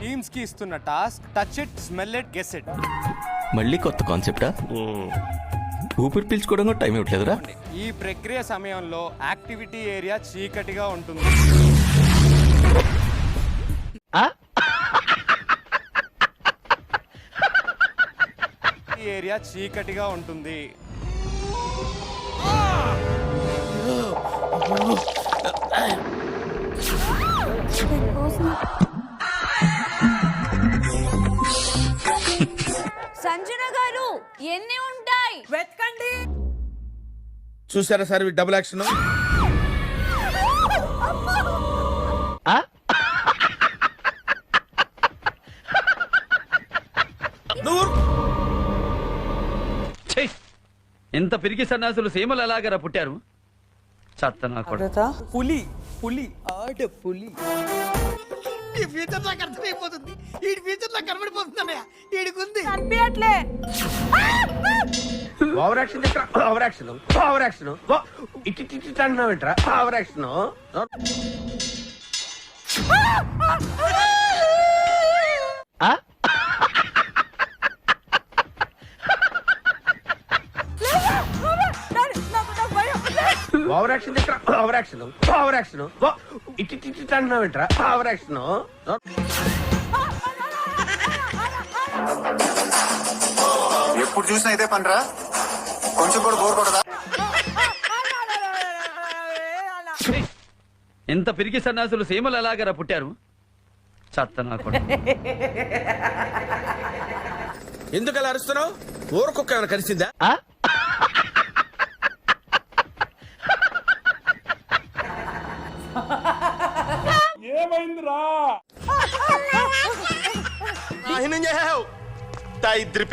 Teams కి ఇస్తున్న task touch it, smell it, guess it. మళ్ళీ కొత్త కాన్సెప్టా? ఊపిరి పీల్చుకోవడం కూడా టైం ఇవ్వట్లేదురా. ఈ ప్రక్రియ సమయంలో యాక్టివిటీ ఏరియా చీకటిగా ఉంటుంది. ఈ ఏరియా చీకటిగా ఉంటుంది. సంజన గారు ఎన్ని ఉంటాయి వెతకండి. చూసారా సార్ డబుల్ యాక్షన్. ఎంత పిరికి సన్నాసులు సీమలు ఎలాగరా పుట్టారు? చత్తనా కూడా పులి పులి ఆడ పులి. ఈ ఫ్యూచర్ నాకు అర్థమైపోతుంది. ఈ ఫ్యూచర్ నాకు కనబడిపోతుంది. ఈడికుంది అనిపించట్లే. Over action over action over action ఇటు అంటున్నావేంట్రా? Over action. Over action over action over action ఇటు అంటున్నావేంట్రా? Over action. ఎప్పుడు చూసినా ఇదే పనిరా, కొంచెం కూడా బోర్ కొడదా? ఎంత పిరికి సన్నాసులు సీమలు ఎలాగరా పుట్టారు? చత్తనా కూడా ఎందుకు అలా అరుస్తున్నావు? ఊరకొక్క ఏమైనా కలిసిందా? ఏమైందిరా? ఇద్దరి